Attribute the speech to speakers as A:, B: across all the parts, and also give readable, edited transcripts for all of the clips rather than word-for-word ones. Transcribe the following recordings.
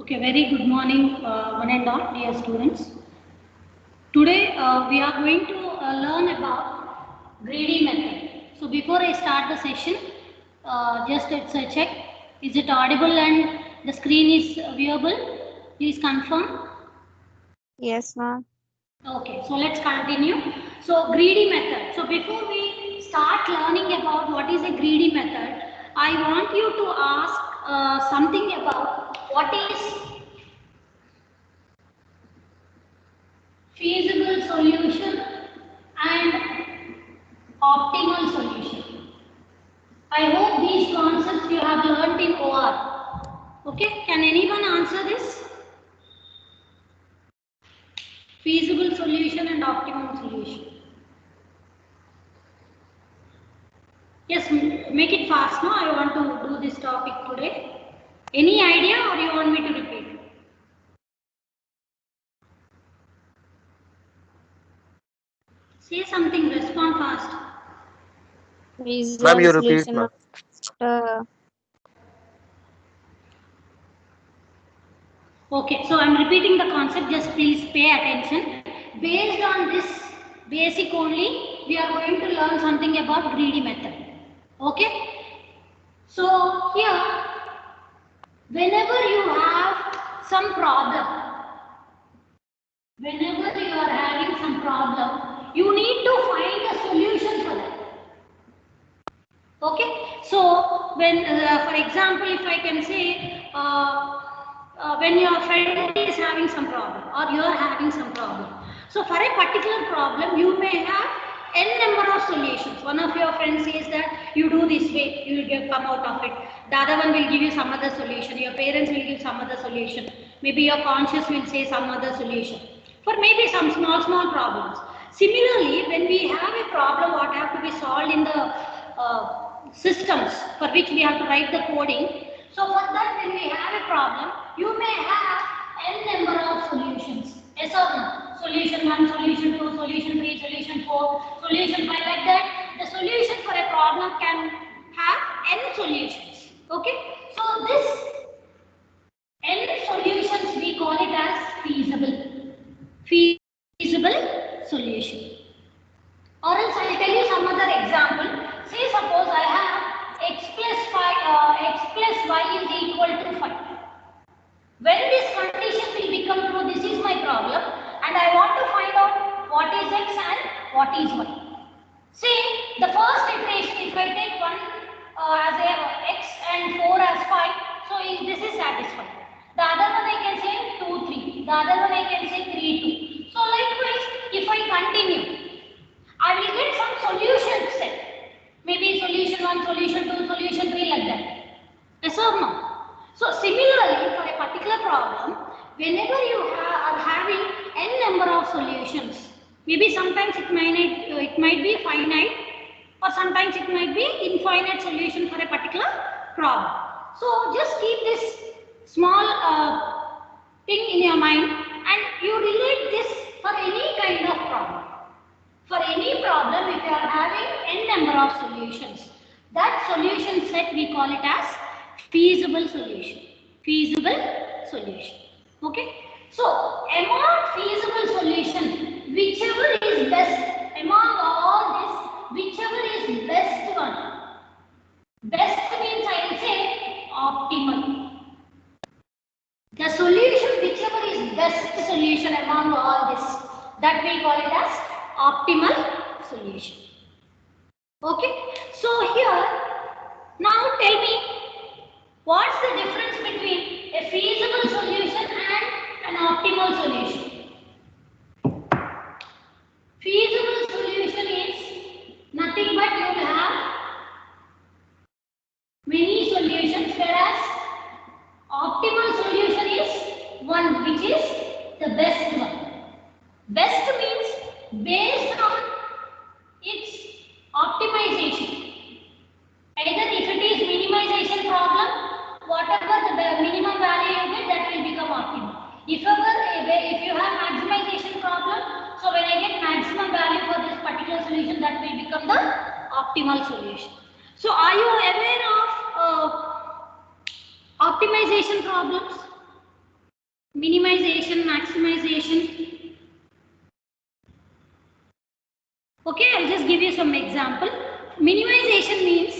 A: Okay, very good morning, one and all, dear students. Today we are going to learn about greedy method. So before I start the session, just it's a check. Is it audible and the screen is viewable? Please confirm.
B: Yes, ma'am.
A: Okay, so let's continue. So greedy method. So before we start learning about what is a greedy method, I want you to ask something about what is feasible solution and optimal solution. I hope these concepts you have learnt in OR. Okay, can anyone answer this? Feasible solution and optimal solution. Yes, make it fast. No, I want to do this topic today. Any idea or you want me to repeat? Say something, respond fast.
B: Visual
C: Ma'am, you repeat,
B: solution
C: ma'am.
B: of
A: Okay, so I'm repeating the concept, just please pay attention. Based on this basic only, we are going to learn something about greedy method. Okay? So here, whenever you have some problem, whenever you are having some problem, you need to find a solution for that. Okay, so when for example, if I can say when your friend is having some problem or you are having some problem, so for a particular problem you may have n number of solutions. One of your friends says that you do this way, you will come out of it. The other one will give you some other solution. Your parents will give some other solution. Maybe your conscious will say some other solution for maybe some small problems. Similarly, when we have a problem what have to be solved in the systems for which we have to write the coding. So for that, when we have a problem, you may have n number of solutions. Yes or no? Solution 1, solution 2, solution 3, solution 4, solution 5, like that. The solution for a problem can have n solutions. Okay? So this n solutions we call it as feasible. Feasible solution. Or else I will tell you some other example. Say suppose I have x plus y is equal to 5. When this condition will become true, this is my problem and I want to find out what is x and what is y. See, the first iteration, if I take 1 as a x and 4 as 5, so this is satisfied. The other one I can say 2, 3. The other one I can say 3, 2. So likewise, if I continue, I will get some solution set. Maybe solution 1, solution 2, solution 3, like that. Yes or no? So similarly, for a particular problem, whenever you are having n number of solutions, maybe sometimes it might be finite or sometimes it might be infinite solution for a particular problem. So just keep this small thing in your mind and you relate this for any kind of problem. For any problem, if you are having n number of solutions, that solution set we call it as feasible solution. Feasible solution. Okay. So among feasible solution, whichever is best among all this, whichever is best one. Best means I will say optimal. The solution, whichever is best solution among all this, that we call it as optimal solution. Okay, so here, now tell me, what's the difference between a feasible solution and an optimal solution? Feasible solution is nothing but you will have many solutions, whereas optimal solution is one which is the best one. Best means based on its optimization. Either if it is minimization problem, whatever the minimum value you get, that will become optimal. If you have maximization problem, so when I get maximum value for this particular solution, that will become the optimal solution. So are you aware of optimization problems? minimization, maximization. Okay, I'll just give you some example. Minimization means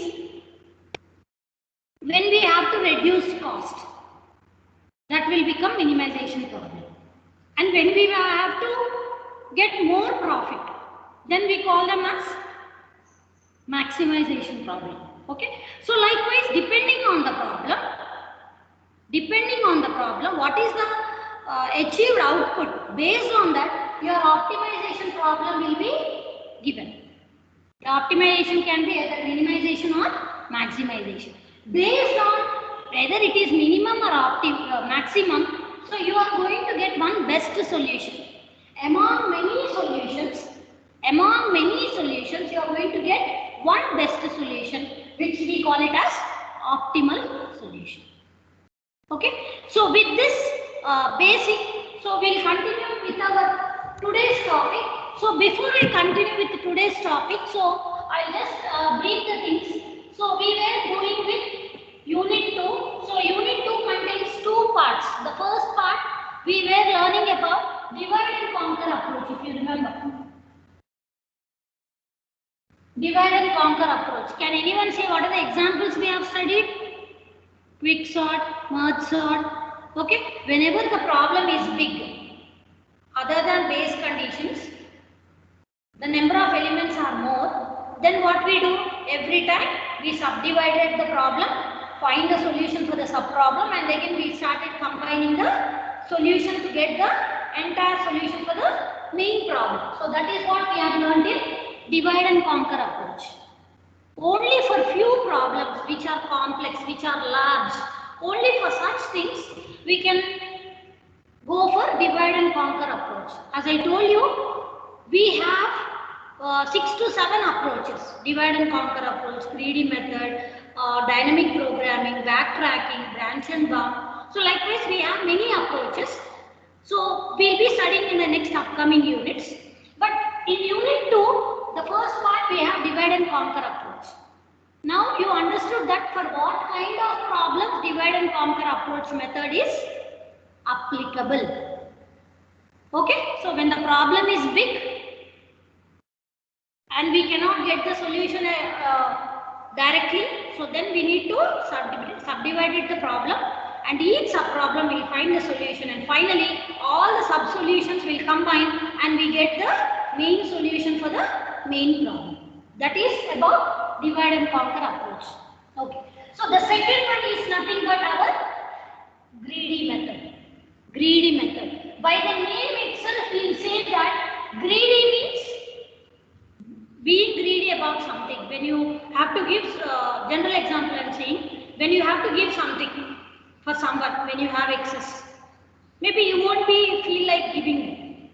A: when we have to reduce cost, that will become minimization problem. And when we have to get more profit, then we call them as maximization problem. Okay, so likewise, depending on the problem, what is the achieved output, based on that your optimization problem will be given. The optimization can be either minimization or maximization based on whether it is minimum or maximum. So you are going to get one best solution among many solutions. Among many solutions, you are going to get one best solution, which we call it as optimal solution. Okay, so with this basic, so we'll continue with our today's topic. So before I continue with today's topic, so I'll just brief the things. So we were going with unit 2. So unit 2 contains two parts. The first part we were learning about divide and conquer approach, if you remember. Divide and conquer approach. Can anyone say what are the examples we have studied? Quick sort, merge sort. Okay, whenever the problem is big, other than base conditions, the number of elements are more, then what we do? Every time we subdivided the problem, find the solution for the sub problem, and again we started combining the solution to get the entire solution for the main problem. So that is what we have learned in divide and conquer approach. Only for few problems which are complex, which are large, only for such things we can go for divide and conquer approach. As I told you, we have 6 to 7 approaches: divide and conquer approach, greedy method, dynamic programming, backtracking, branch and bound. So likewise, we have many approaches. So we'll be studying in the next upcoming units. But in unit 2, the first part we have divide and conquer approach. Now you understood that for what kind of problems divide and conquer approach method is applicable. Okay, so when the problem is big and we cannot get the solution directly, so then we need to subdivide the problem, and each sub problem will find the solution, and finally all the sub solutions will combine and we get the main solution for the main problem. That is about divide and conquer approach. Okay, so the second one is nothing but our greedy method. Greedy method. By the name itself, we will say that greedy means being greedy about something. When you have to give, general example I am saying, when you have to give something for someone, when you have excess, maybe you won't feel like giving it.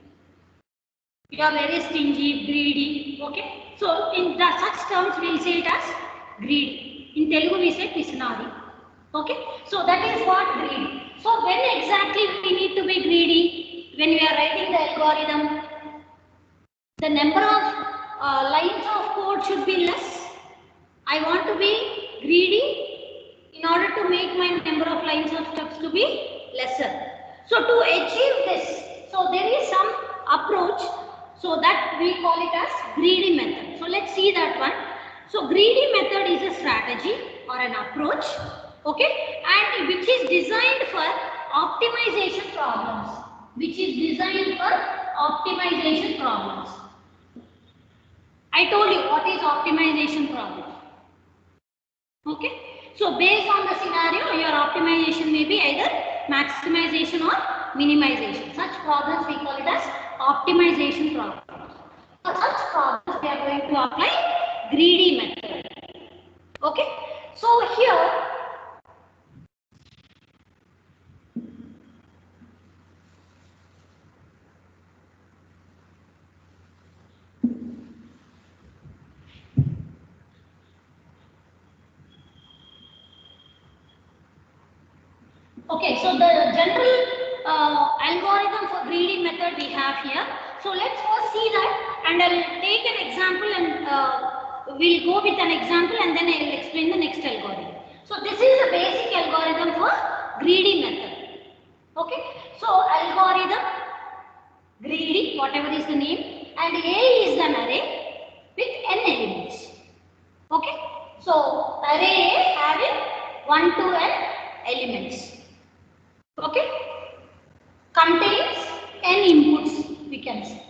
A: You are very stingy, greedy. Okay. So in such terms, we will say it as greedy. In Telugu, we say pisanadi. Okay. So that is what greedy. So when exactly we need to be greedy? When we are writing the algorithm, the number of lines of code should be less. I want to be greedy in order to make my number of lines of steps to be lesser. So to achieve this, so there is some approach, so that we call it as greedy method. So let's see that one. So greedy method is a strategy or an approach, okay, and which is designed for optimization problems. Which is designed for optimization problems. I told you what is optimization problem. Okay. So based on the scenario, your optimization may be either maximization or minimization. Such problems we call it as optimization problems. For such problems, we are going to apply greedy method. Okay. So here, okay, so the general algorithm for greedy method we have here. So let's first see that, and I'll take an example, and we'll go with an example, and then I'll explain the next algorithm. So this is the basic algorithm for greedy method. Okay, so algorithm, greedy, whatever is the name, and A is an array with n elements. Okay, so array A having 1 to n elements. Okay, contains n inputs, we can say.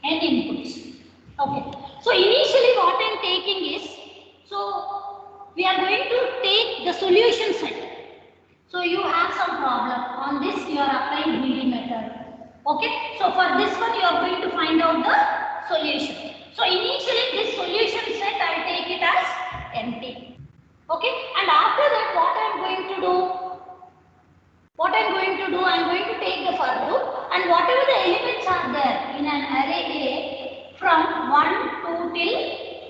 A: N inputs. Okay, so initially what I am taking is, so we are going to take the solution set. So you have some problem on this, you are applying greedy method. Okay, so for this one you are going to find out the solution. So initially this solution set I will take it as empty. Okay, and after that what I am going to do? I am going to take the for loop, and whatever the elements are there in an array A from 1, 2 till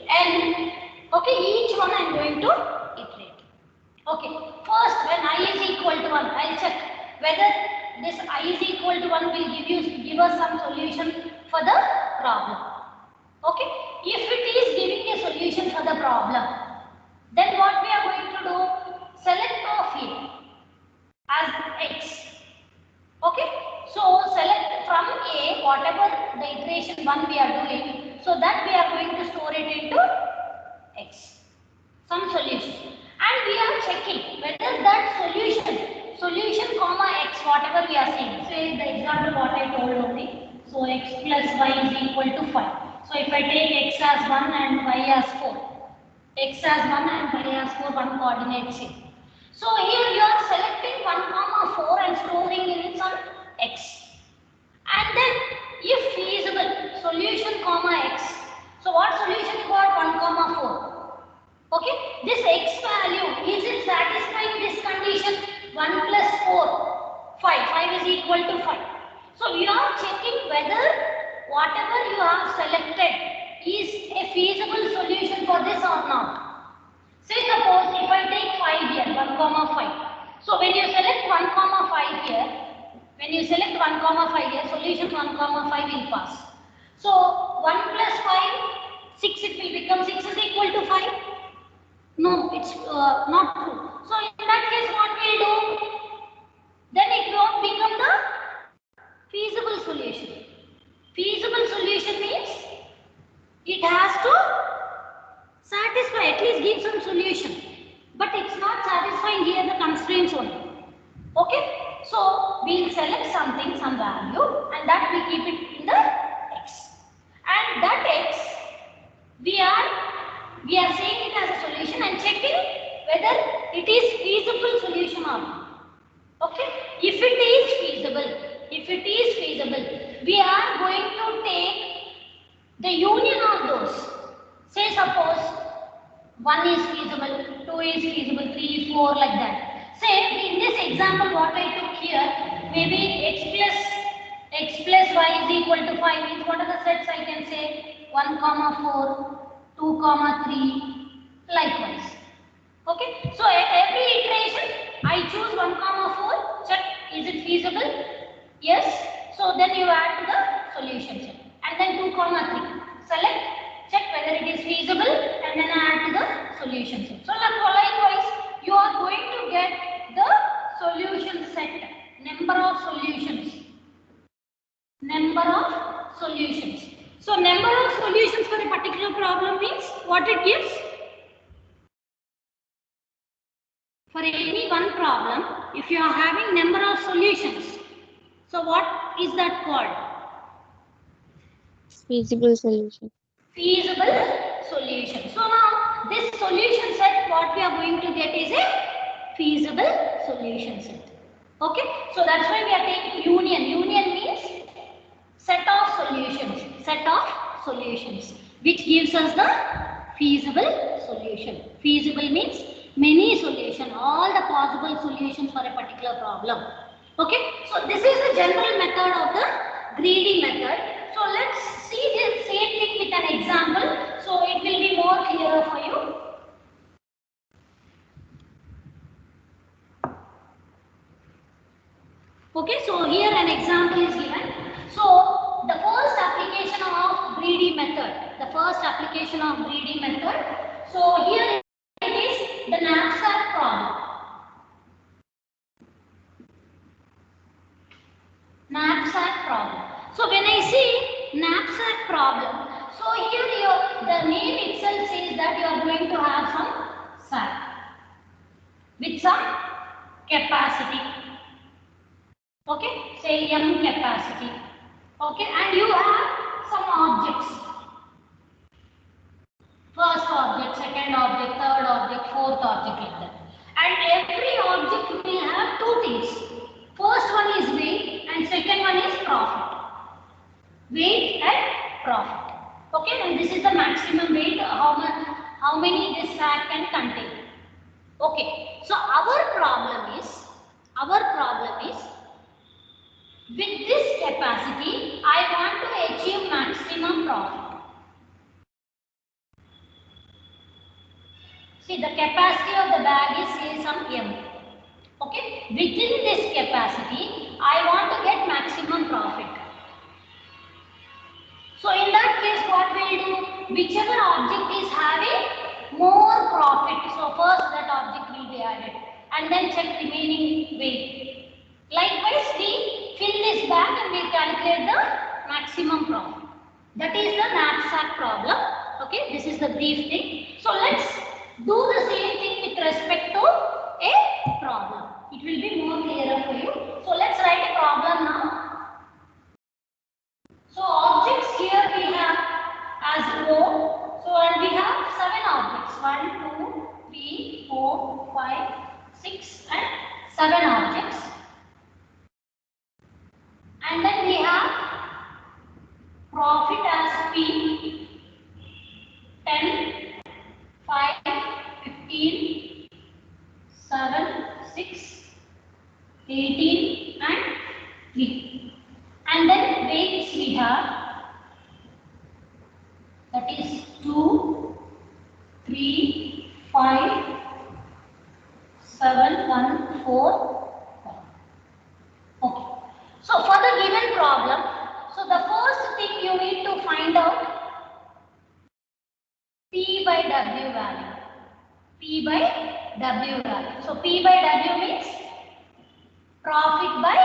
A: n. Okay, each one I am going to iterate. Okay, first when I is equal to 1, I will check whether this I is equal to 1 will give us some solution for the problem. Okay, if it is giving a solution for the problem, then what we are going to do? Select of A as x. Okay, so select from A whatever the iteration 1 we are doing, so that we are going to store it into x, some solution, and we are checking whether that solution comma x whatever we are saying. Say the example what I told only. So x plus y is equal to 5. So if I take x as 1 and y as 4, x as 1 and y as 4, one coordinate same. So here you are selecting 1 comma 4 and storing in some x. And then if feasible, solution comma x. So what solution you got? 1 comma 4. Okay, this x value, is it satisfying this condition? 1 plus 4, 5. 5 is equal to 5. So you are checking whether whatever you have selected is a feasible solution for this or not. Say suppose if I take 5 here, 1 comma 5. So when you select 1 comma 5 here, solution 1 comma 5 will pass. So 1 plus 5, 6 it will become 6 is equal to 5. No, it's not true. So in that case what we will do? Then it won't become the feasible solution. Feasible solution means it has to satisfy, at least give some solution, but it's not satisfying here the constraints only. Okay, so we'll select something, some value, and that we keep it in the x, and that x we are saying it as a solution and checking whether it is feasible solution or not. Okay, if it is feasible, we are going to take the union of those. Say suppose 1 is feasible, 2 is feasible, 3, 4 like that. Say in this example what I took here, maybe x plus y is equal to 5 means what are the sets I can say? 1 comma 4, 2 comma 3, likewise. Okay, so at every iteration I choose 1 comma 4, check is it feasible? Yes, so then you add to the solution set, and then 2 comma 3, select, check whether it is feasible, and then add to the solution set. So likewise you are going to get the solution set, number of solutions. So number of solutions for a particular problem means what it gives? For any one problem, if you are having number of solutions, so what is that called?
B: Feasible solution.
A: Feasible solution. So now this solution set what we are going to get is a feasible solution set. Okay, so that's why we are taking union. Union means set of solutions, which gives us the feasible solution. Feasible means many solutions, all the possible solutions for a particular problem. Okay, so this is the general method of the greedy method. So let's see the same thing with an example, so it will be more clearer for you. Okay, so here an example is given. So the first application of greedy method. So here it is the knapsack problem. Knapsack problem. So when I say knapsack problem, so here the name itself says that you are going to have some sack with some capacity. Okay, say M capacity. Okay, and you have some objects. First object, second object, third object, fourth object, like that. And every object will have two things. First one is weight and second one is profit. Weight and profit. Okay, and this is the maximum weight, how many this sack can contain. Okay, so our problem is with this capacity, I want to achieve maximum profit. See, the capacity of the bag is say some M. Okay, within this capacity, I want to get maximum profit. So in that case, what we will do? Whichever object is having more profit, so first that object will be added, and then check remaining weight. Likewise, we fill this bag and we calculate the maximum profit. That is the knapsack problem. Okay, this is the brief thing. So let's do the same thing with respect to a problem. It will be more clearer for you. So let's write a problem now. So objects here we have as O. So and we have 7 objects. 1, 2, 3, 4, 5, 6 and 7 objects. And then we have profit as P, 10, 5, 15, 7, 6, 18 and 3. And then weights we have, that is 2, 3, 5, 7, 1, 4, 5. Okay. So for the given problem, so the first thing you need to find out P by W value. P by W value. So P by W means profit by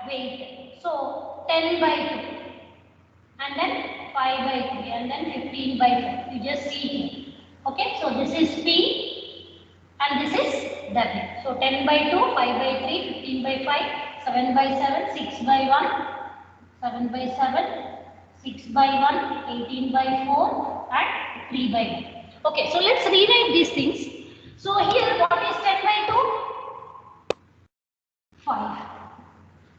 A: weight. So 10 by 2 and then 5 by 3 and then 15 by 5. You just see here. Okay, so this is P and this is W. So 10 by 2, 5 by 3, 15 by 5, 7 by 7, 6 by 1, 7 by 7, 6 by 1, 18 by 4 and 3 by 1. Okay, so let's rewrite these things. So here what is 10 by 2? 5.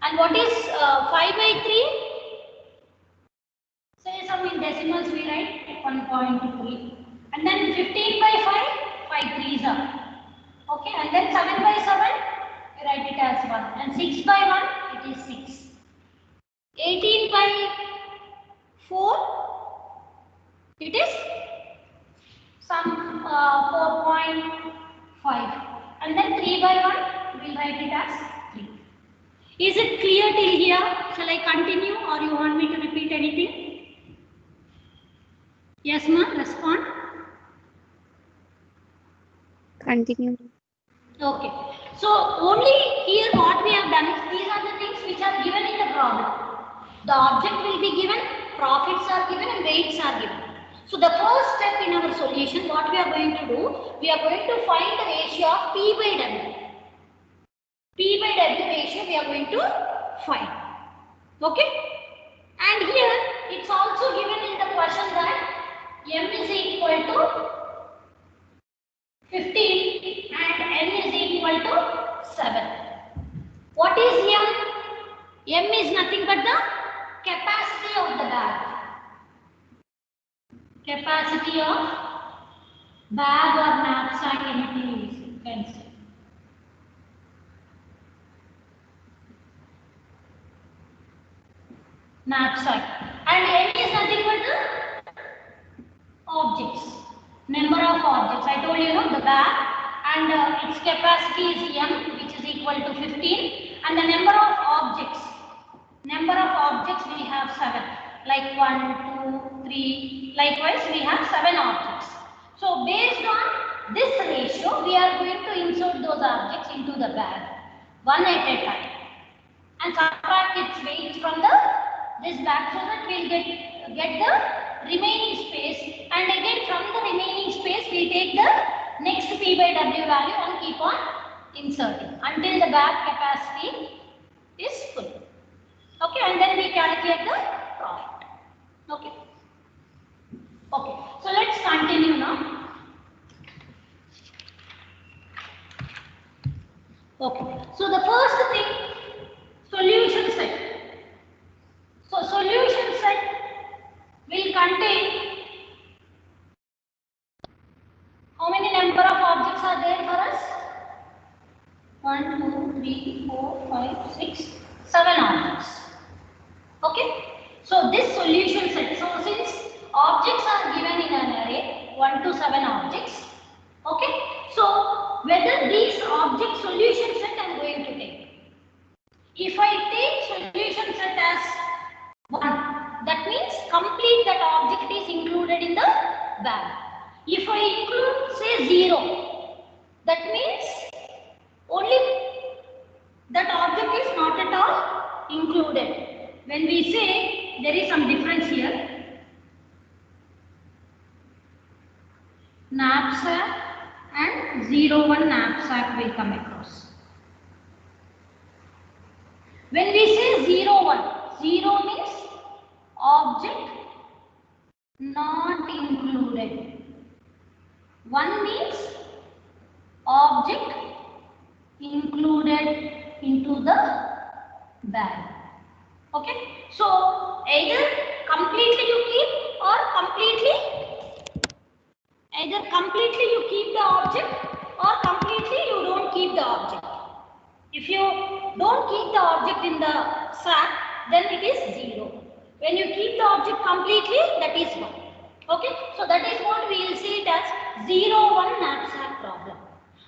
A: And what is 5 by 3? Say some in decimals we write 1.3. And then 15 by 5, 5 3s are. Okay, and then 7 by 7, we write it as 1. And 6 by 1, it is 6. 18 by 4, it is some 4.5. And then 3 by 1, we will write it as 3. Is it clear till here? Shall I continue or you want me to repeat anything? Yes, ma'am, respond.
B: Continue.
A: Okay. So only here what we have done is these are the things which are given in the problem. The object will be given, profits are given and weights are given. So the first step in our solution, what we are going to do, we are going to find the ratio of P by W. P by W ratio we are going to find. Okay. And here it's also given in the question that M is equal to 15 and N is equal to 7. What is M? M is nothing but the capacity of the bag. Capacity of bag or knapsack, anything you can say. Knapsack. And N is nothing but the objects. Number of objects. I told you, the bag and its capacity is M, which is equal to 15, and the number of objects. Number of objects we have 7, like 1, 2, 3. Likewise, we have 7 objects. So based on this ratio, we are going to insert those objects into the bag, one at a time. and subtract its weight from this bag so that we'll get the remaining space, and again from the remaining space we take the next P by W value and keep on inserting until the bag capacity is full. Okay, and then we calculate the profit. Okay. Okay, so let's continue now. Okay, so the first thing, solution set. So solution set will contain how many number of objects are there for us? 1, 2, 3, 4, 5, 6, 7 objects. Okay, so this solution set, so since objects are given in an array 1 to 7 objects, okay, so whether these object solution set I am going to take. If I take solution set as 1, that means complete that object is included in the bag. If I include say 0, that means only that object is not at all included. When we say there is some difference here, knapsack and 01 knapsack will come across. When we say 01, 0 means object not included. 1 means object included into the bag. Okay, so either completely you keep or completely you keep the object or completely you don't keep the object. If you don't keep the object in the sack, then it is 0. When you keep the object completely, that is 1. Okay, so that is what we will see it as 0-1 knapsack problem.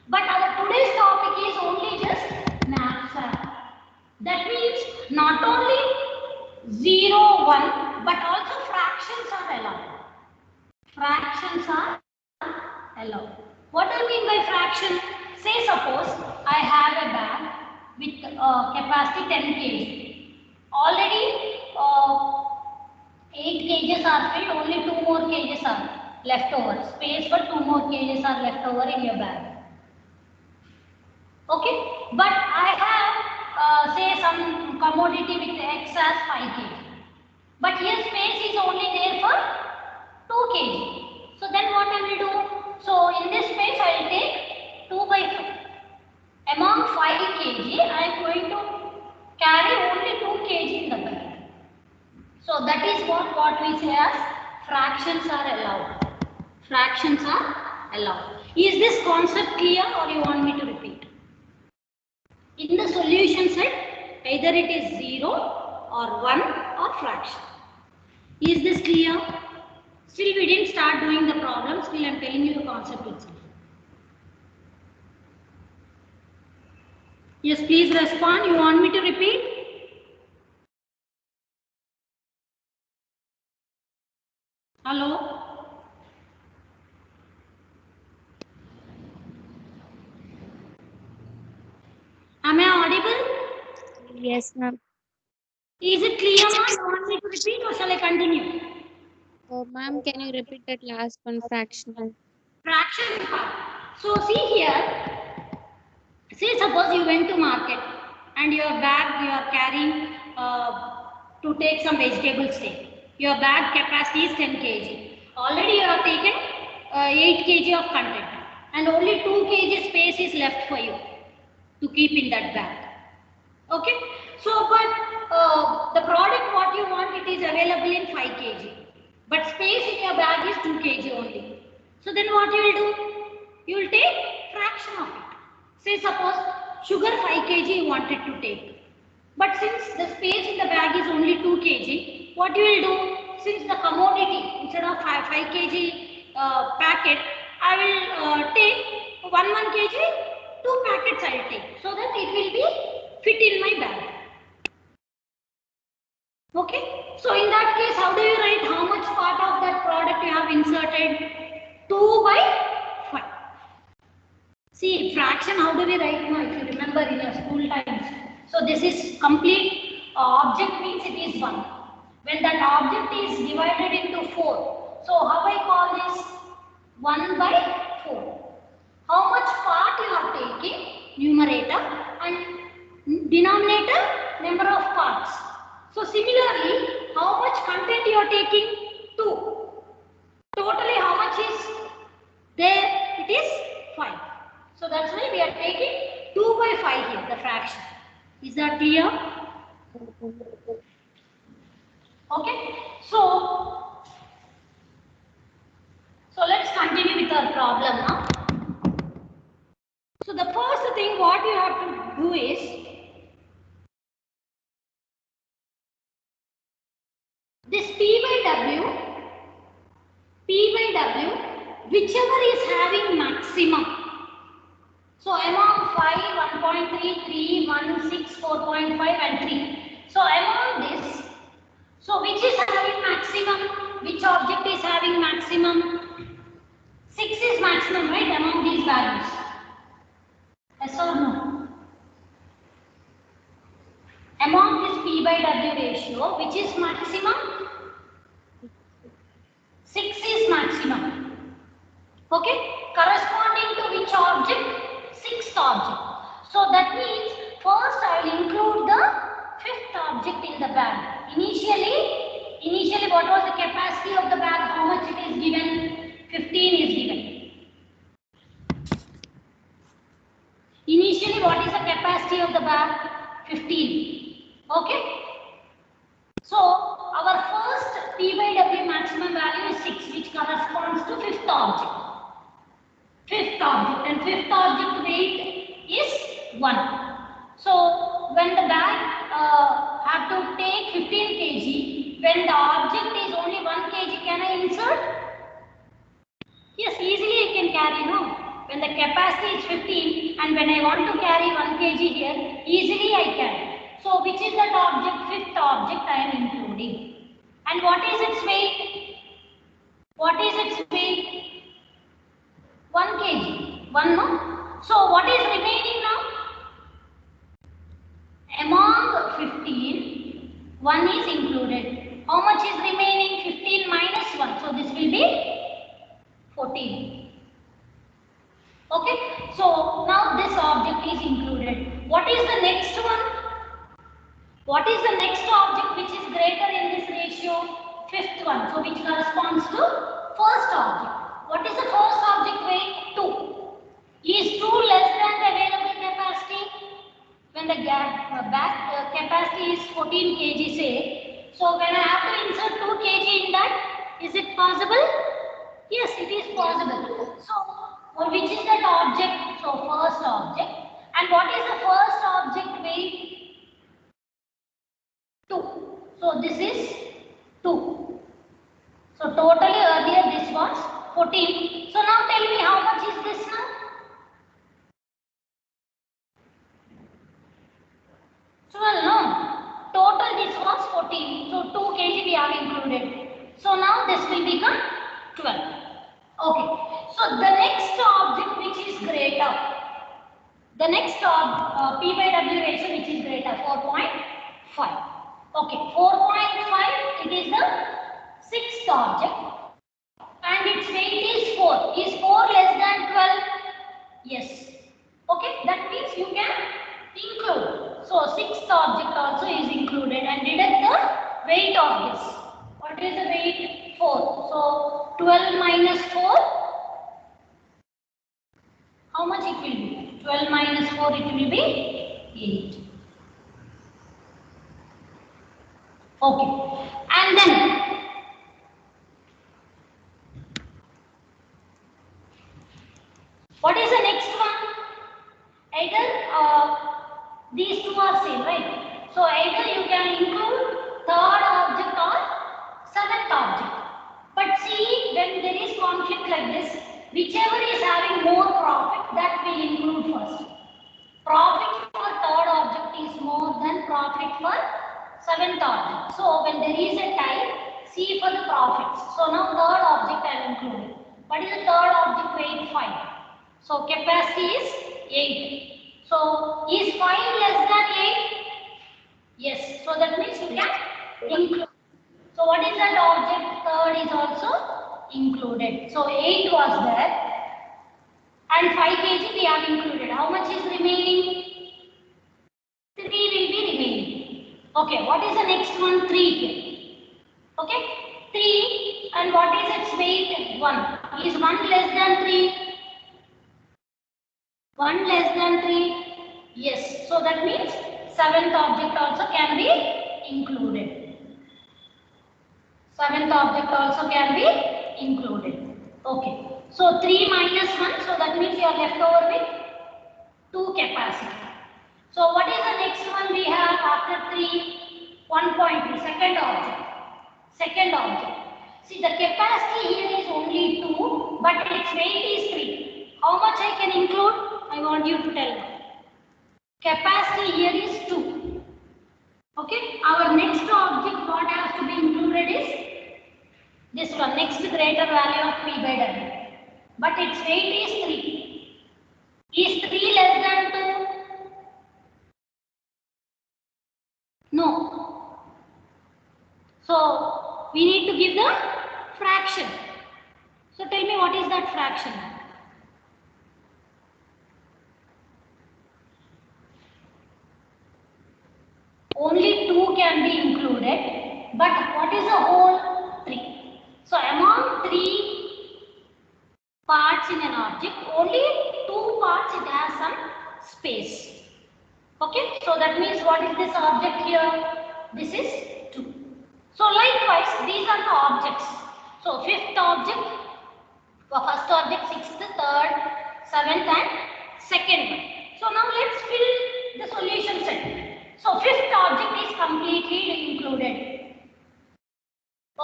A: But our today's topic is only just knapsack. That means not only 0-1 but also fractions are allowed. Fractions are allowed. What do you mean by fraction? Say suppose I have a bag with capacity 10 kg. Already 8 kgs are filled, only 2 more kgs are left over. Space for 2 more kgs are left over in your bag. Okay, but I have say some commodity with X as 5 kg. But here space is only there for 2 kg. So then what I will do? So in this space I will take 2 by 5. Among 5 kg I am going to carry only 2 kg in the bag. So that is what we say as fractions are allowed. Fractions are allowed. Is this concept clear or you want me to repeat? In the solution set, either it is 0 or 1 or fraction. Is this clear? Still we didn't start doing the problem, still I am telling you the concept itself. Yes, please respond. You want me to repeat? Hello? Am I audible?
B: Yes, ma'am.
A: Is it clear, ma'am? You want me to repeat or shall I continue?
B: Oh, ma'am, can you repeat that last one, fractional?
A: Fraction part. So see here, say suppose you went to market and your bag you are carrying to take some vegetables take. Your bag capacity is 10 kg. Already you have taken 8 kg of content and only 2 kg space is left for you to keep in that bag. Okay, so but the product what you want, it is available in 5 kg, but space in your bag is 2 kg only. So then what you will do? You will take fraction of it. Say suppose sugar 5 kg you wanted to take, but since the space in the bag is only 2 kg, what you will do? Since the commodity instead of 5 kg packet, I will take 1 kg, 2 packets I will take, so that it will be fit in my bag. Okay, so in that case, how do you write how much part of that product you have inserted? 2 by 5. See, fraction, how do we write now? If you remember in your school times. So this is complete object means it is 1. When that object is divided into 4, so how I call this 1 by 4. How much part you are taking, numerator, and denominator, number of parts. So similarly, how much content you are taking? 2. Totally how much is there? It is 5. So that's why we are taking 2 by 5 here, the fraction. Is that clear? Okay. So let's continue with our problem now. So the first thing what you have to do is, this P by W, whichever is having maximum. So among 5, 1.3, 3, 1, 6, 4.5 and 3. So among this, so which is having maximum? Which object is having maximum? 6 is maximum, right, among these values? Yes or no? Among this P by W ratio, which is maximum? 6 is maximum. Okay? Corresponding to which object? 6th object. So that means first I will include the 5th object in the bag. Initially what was the capacity of the bag? How much it is given? 15 is given. Initially what is the capacity of the bag? 15. Okay? So our first P by W maximum value is 6, which corresponds to 5th object. 5th object, and 5th object weight is 1. So when the bag have to take 15 kg, when the object is only 1 kg, can I insert? Yes, easily I can carry, no? When the capacity is 15 and when I want to carry 1 kg here, easily I can. So which is that object? 5th object I am including. And what is its weight? What is its weight? 1 kg. 1 no? So what is remaining now? Among 15, 1 is included. How much is remaining? 15 minus 1. So this will be 14. Okay. So now this object is included. What is the next one? What is the next object which is greater in this ratio? 5th one. So which corresponds to first object. What is the first object weight? 2. Is 2 less than the available capacity? When the back capacity is 14 kg say, so when I have to insert 2 kg in that, is it possible? Yes, it is possible. So which is that object? So first object. And what is the first object weight? 2. So this is 2. So totally earlier this was 14. So now tell me how much is this now? Well, no. Total this was 14. So 2 kg we have included. So now this will become 12. Okay. So the next object which is greater. The next P by W ratio which is greater, 4.5. Okay. 4.5, it is the 6th object. And its weight is 4. Is 4 less than 12? Yes. Okay. That means you can include. So 6th object also is included and deduct the weight of this. What is the weight? 4. So 12 minus 4. How much it will be? 12 minus 4 it will be 8. Okay. And then what is the next one? Either these two are same, right? So either you can include 3rd object or 7th object. But see, when there is conflict like this, whichever is having more profit, that will include first. Profit for 3rd object is more than profit for 7th object. So when there is a tie, see for the profits. So now 3rd object I am including. What is the 3rd object weight? 5. So capacity is 8. So is 5 less than 8? Yes, so that means you can include. So what is that object? Third is also included. So 8 was there and 5 kg we have included. How much is remaining? 3 will be remaining. Okay, what is the next one? 3. Okay, 3 and what is its weight? 1. Is 1 less than 3? 1 less than 3? Yes, so that means 7th object also can be included. 7th object also can be included. Okay, so 3 minus 1, so that means you are left over with 2 capacity. So what is the next one we have after 3? 1.2, second object. Second object. See, the capacity here is only 2, but its weight is 3. How much I can include? I want you to tell me. Capacity here is 2. Okay, our next object what has to be included is this one, next greater value of P by W. But its weight is 3. Is 3 less than 2? No. So, we need to give the fraction. So, tell me what is that fraction? Only 2 can be included, but what is the whole? 3. So, among 3 parts in an object, only 2 parts it has some space. Okay, so that means what is this object here? This is 2. So likewise, these are the objects. So 5th object, first object, 6th, 3rd, 7th and 2nd one. So now let's fill the solution set. So 5th object is completely included.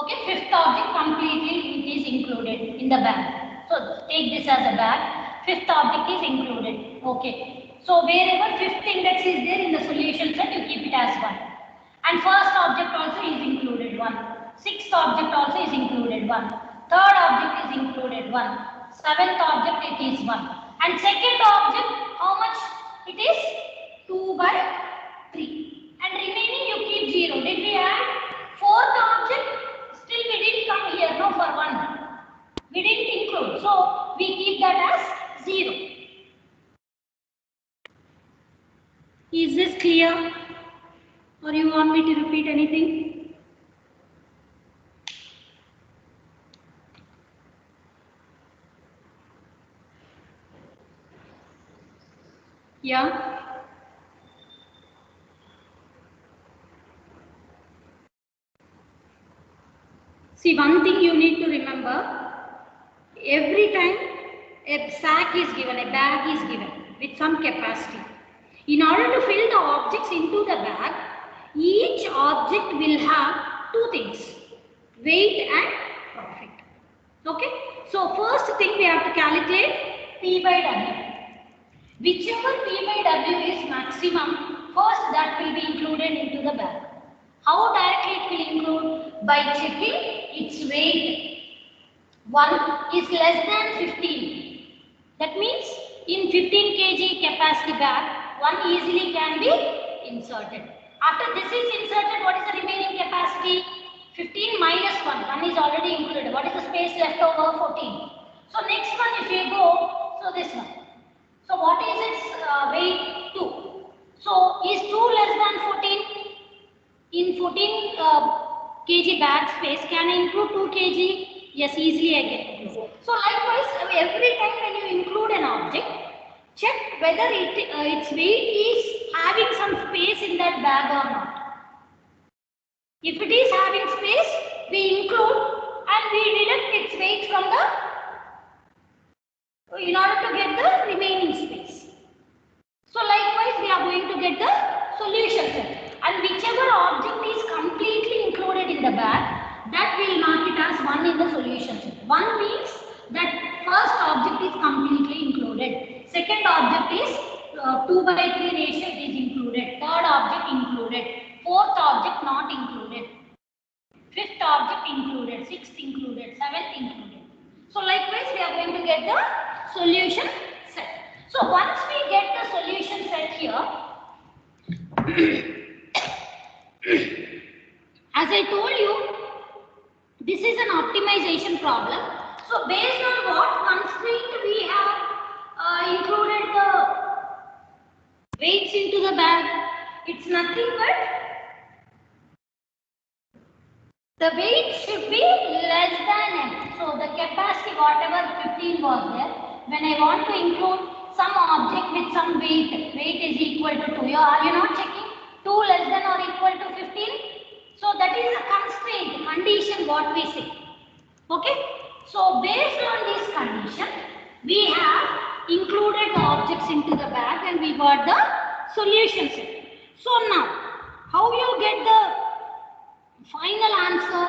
A: Okay, 5th object completely is included in the bag. So take this as a bag. 5th object is included. Okay. So wherever 5th index is there in the solution set, you keep it as 1. And first object also is included 1. 6th object also is included 1. 3rd object is included 1. 7th object it is 1. And second object, how much it is? 2 by 3. And remaining you keep 0. Did we add? 4th object, still we didn't come here, no, for 1. We didn't include. So we keep that as 0. Is this clear? Or you want me to repeat anything? Yeah? See, one thing you need to remember, every time a sack is given, a bag is given with some capacity. In order to fill the objects into the bag, each object will have 2 things, weight and profit. Okay, so first thing we have to calculate P by W. Whichever P by W is maximum, first that will be included into the bag. How directly it will include? By checking its weight. 1 is less than 15. That means in 15 kg capacity bag, 1 easily can be inserted. After this is inserted, what is the remaining capacity? 15 minus 1. 1 is already included. What is the space left over? 14. So next one if you go, so this one. So what is its weight? 2. So is 2 less than 14? In 14 kg bag space, can I include 2 kg? Yes, easily I can include. So likewise, every time when you include an object, check whether its weight is having some space in that bag or not. If it is having space, we include and we deduct its weight from in order to get the remaining space. So likewise, we are going to get the solution set. And whichever object is completely included in the bag, that will mark it as 1 in the solution set. 1 means that first object is completely included. Second object is 2 by 3 ratio is included. Third object included. Fourth object not included. Fifth object included. Sixth included. Seventh included. So likewise, we are going to get the solution set. So once we get the solution set here, As I told you, this is an optimization problem. So based on what constraint we have included the weights into the bag, it's nothing but the weight should be less than m. So the capacity, whatever 15 was there, when I want to include some object with some weight is equal to 2. Are you not checking? 2 less than or equal to 15? So that is a constraint, condition what we say. Okay? So based on this condition, we have included the objects into the bag and we got the solution set. So now, how you get the final answer?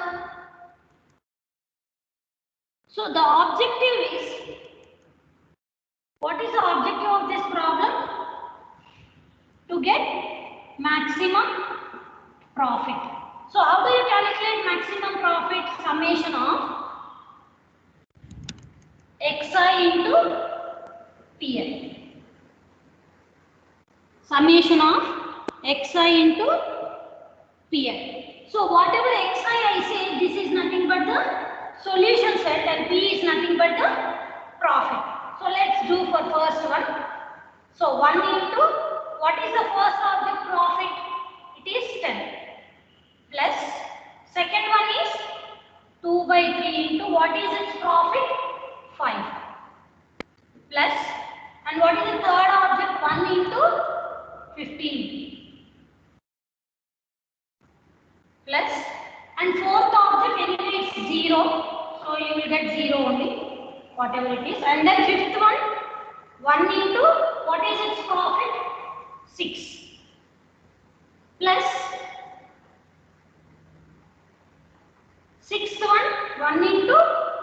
A: So the objective is, what is the objective of this problem? To get maximum profit. So how do you calculate maximum profit? Summation of xi into Pi. Summation of xi into Pi. So whatever xi I say, this is nothing but the solution set and P is nothing but the profit. So let's do for first one. So 1 into, what is the first object profit? It is 10. Plus, second one is 2 by 3 into, what is its profit? 5. Plus, and what is the third object? 1 into 15. Plus, and fourth object anyway it's 0. So you will get 0 only, whatever it is. And then fifth one, 1 into, what is its profit? 6. Plus, sixth one, 1 into,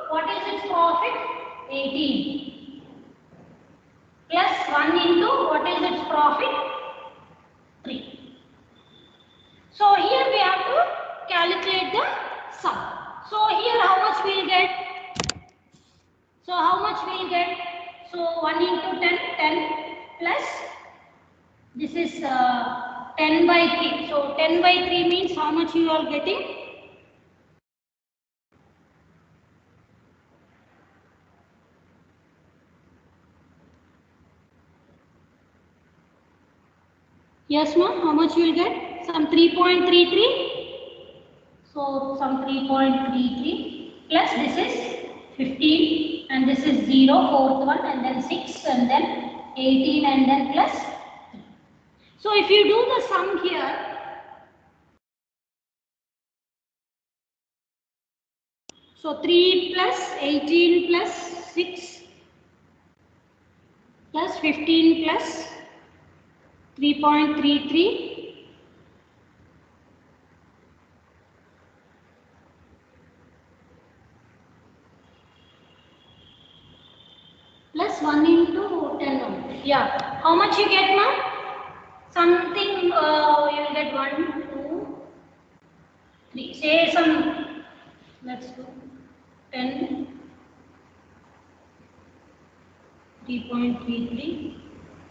A: what is its profit? 18. Plus 1 into, what is its profit? 3. So here we have to calculate the sum. So here how much we will get? So how much we will get? So 1 into 10, 10 plus, this is 10 by 3. So 10 by 3 means how much you are getting? Yes ma'am, how much you will get? Some 3.33. So some 3.33 plus this is 15 and this is 0, fourth one, and then 6 and then 18 and then plus 3. So if you do the sum here, so 3 plus 18 plus 6 plus 15 plus 3.33 plus 1 into 10 only. Yeah. How much you get, ma'am? Something you will get 1, 2, 3. Say some, let's do 10, 3.33.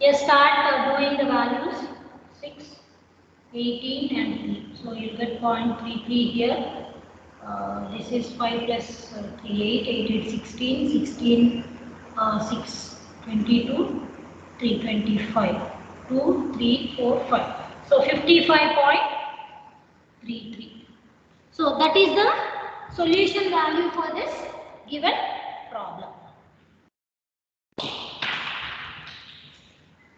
A: Yes, start doing the values. 6, 18 and 3. So you get 0.33 here. This is 5 plus 3, 8, 8, 8, 16, 16, 6, 22, 3, 25, 2, 3, 4, 5. So 55.33. So that is the solution value for this given problem.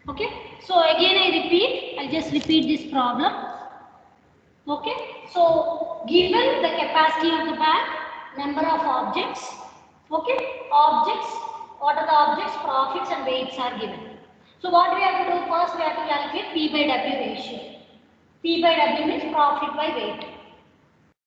A: Okay. So again I repeat, I'll just repeat this problem. Okay. So given the capacity of the bag, number of objects. Okay. Objects, what are the objects? Profits and weights are given. So what we have to do first, we have to calculate P by W ratio. P by W means profit by weight.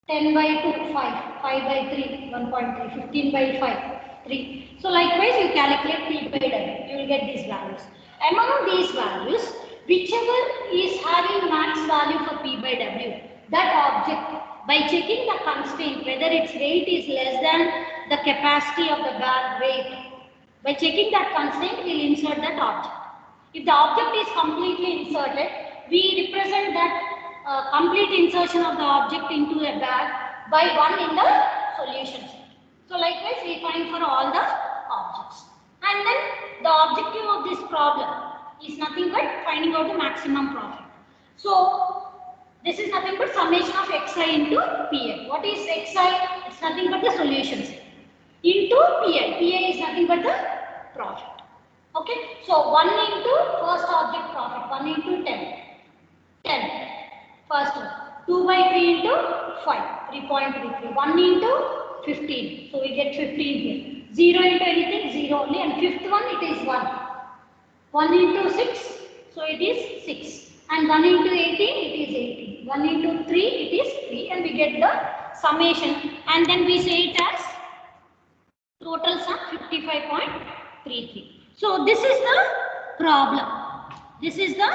A: 10 by 2, 5, 5 by 3, 1.3, 15 by 5, 3. So likewise you calculate P by W, you will get these values. Among these values, whichever is having max value for P by W, that object, by checking the constraint, whether its weight is less than the capacity of the bag weight, by checking that constraint, we will insert that object. If the object is completely inserted, we represent that complete insertion of the object into a bag by 1 in the solution set. So likewise we find for all the objects. And then the objective of this problem is nothing but finding out the maximum profit. So this is nothing but summation of xi into pi. What is xi? It's nothing but the solution set. Into pi. Pi is nothing but the profit. Okay. So 1 into first object profit. 1 into 10. 10. First one. 2 by 3 into 5. 3.33. 1 into 15. So we get 15 here. 0 into anything, 0 only. And fifth one, it is 1. 1 into 6. So it is 6. And 1 into 18, it is 18. 1 into 3, it is 3. And we get the summation. And then we say it as total sum 55.33. So this is the problem. This is the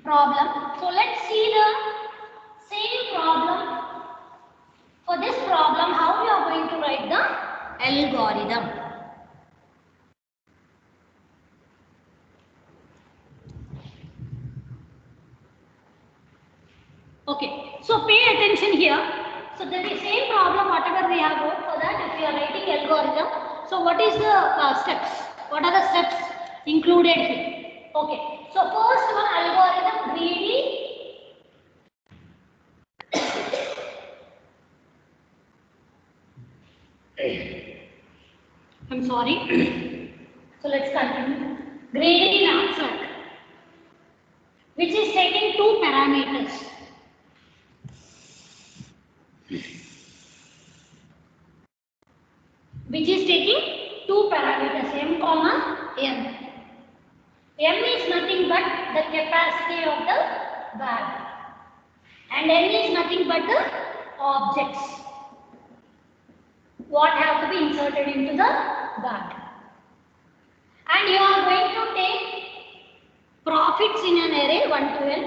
A: problem. So let's see the same problem. For this problem, how we are going to write the algorithm. Okay, so pay attention here. So the same problem, whatever we have wrote, for that if we are writing algorithm, so what is the steps? What are the steps included here? Okay, so first one, algorithm greedy. I'm sorry. So let's continue. Greedy knapsack, which is taking two parameters. Which is taking two parameters, m comma n. M is nothing but the capacity of the bag, and n is nothing but the objects what have to be inserted into the bag. And you are going to take profits in an array 1 to n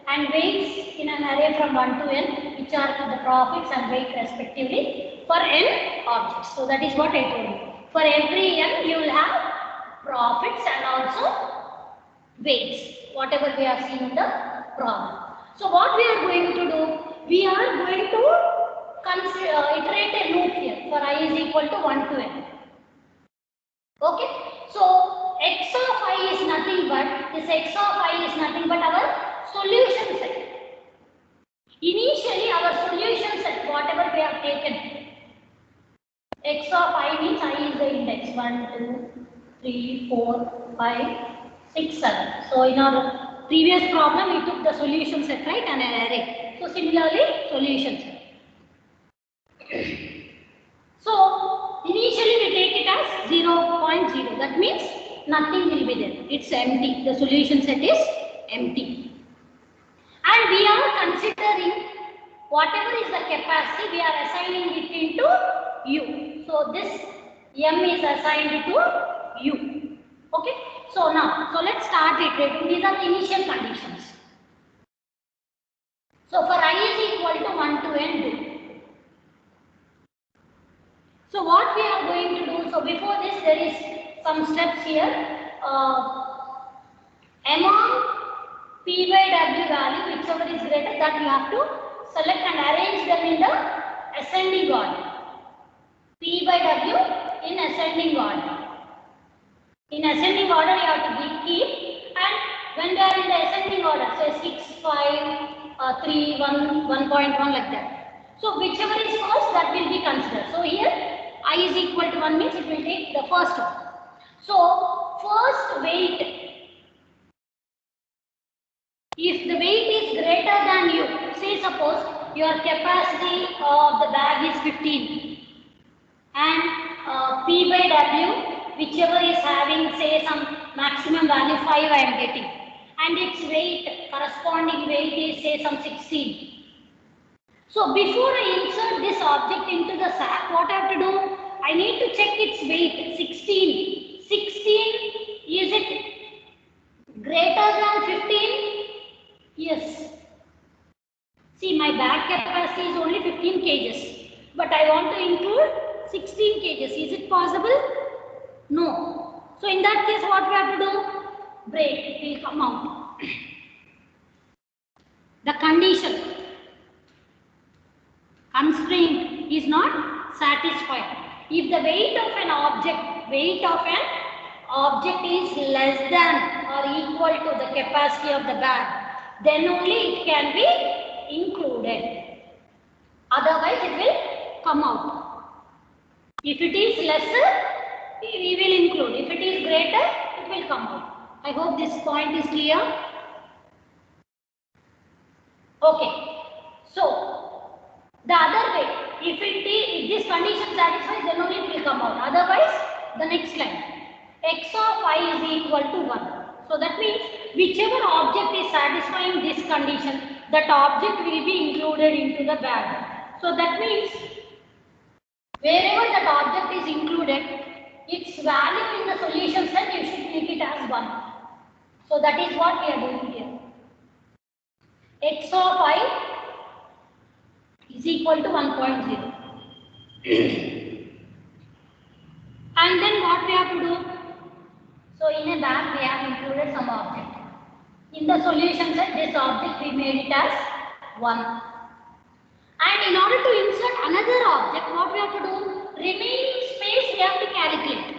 A: and weights in an array from 1 to n, which are the profits and weight respectively for n objects. So that is what I told you. For every n you will have profits and also weights, whatever we have seen in the problem. So what we are going to do, we are going to iterate a loop here for I is equal to 1 to n. Okay, so x of I is nothing but, this x of I is nothing but our solution set. Initially our solution set, whatever we have taken, x of I means I is the index 1, 2, 3, 4, 5, 6, 7. So in our previous problem we took the solution set, right, and an array. So similarly solution set. So initially we take it as 0.0. That means nothing will be there. It's empty. The solution set is empty. And we are considering whatever is the capacity, we are assigning it into U. So this M is assigned to U. Okay. So now, let's start iterating. These are the initial conditions. So for I is equal to 1 to n, do. So what we are going to do, so before this there is some steps here. Among P by W value, whichever is greater, that you have to select and arrange them in the ascending order. P by W in ascending order. In ascending order you have to keep, and when they are in the ascending order, say 6, 5, 3, 1, 1.1 like that. So whichever is first, that will be considered. So here I is equal to 1 means it will take the first one. So first weight, if the weight is greater than U, say suppose your capacity of the bag is 15 and P by W, whichever is having say some maximum value 5 I am getting, and its weight, corresponding weight is say some 16. So before I insert this object into the sack, what I have to do? I need to check its weight, 16. 16, is it greater than 15? Yes. See, my bag capacity is only 15 kgs, but I want to include 16 kgs. Is it possible? No. So in that case, what we have to do? Break, it will come out. The condition, constraint is not satisfied. If the weight of an object is less than or equal to the capacity of the bag, then only it can be included. Otherwise, it will come out. If it is lesser, we will include. If it is greater, it will come out. I hope this point is clear. Okay. So, the other way, if this condition satisfies, then only it will come out. Otherwise, the next line, x of I is equal to 1. So that means whichever object is satisfying this condition, that object will be included into the bag. So that means wherever that object is included, its value in the solution set, you should make it as 1. So that is what we are doing here. X of I is equal to 1.0. And then what we have to do? So in a bag we have included some object. In the solution set, this object we made it as 1. And in order to insert another object, what we have to do? Remaining space we have to calculate.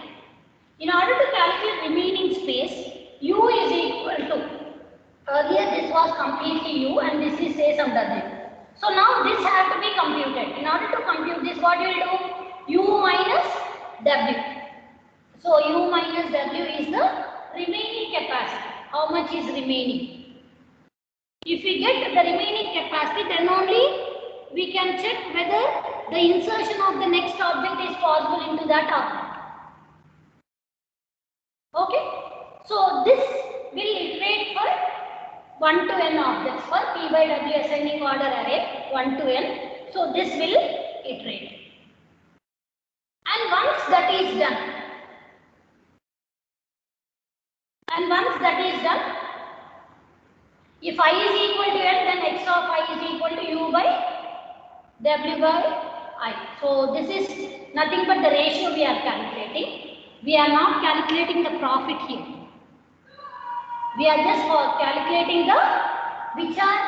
A: In order to calculate remaining space, u is equal to, earlier this was completely u and this is say some w. So now this has to be computed. In order to compute this, what you will do? U minus w. So u minus w is the remaining capacity. How much is remaining? If we get the remaining capacity, then only we can check whether the insertion of the next object is possible into that object. Okay. So this will iterate for 1 to n objects for p by w ascending order array 1 to n. So this will iterate. And once that is done, if I is equal to n, then x of I is equal to u by w by I. So this is nothing but the ratio we are calculating. We are not calculating the profit here. We are just calculating which are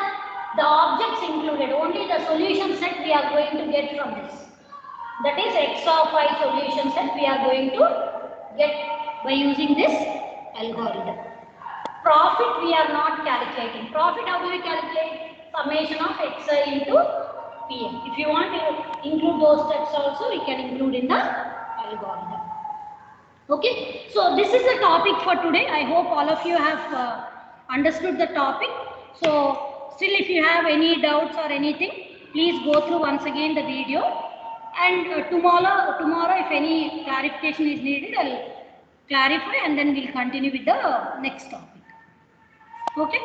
A: the objects included. Only the solution set we are going to get from this. That is x of I solution set we are going to get by using this algorithm. Profit we are not calculating. Profit, how do we calculate? Summation of xi into pm. If you want to include those steps also, we can include in the algorithm. Okay, so this is the topic for today. I hope all of you have understood the topic. So still, if you have any doubts or anything, please go through once again the video. And tomorrow if any clarification is needed, I'll clarify and then we'll continue with the next topic. Okay.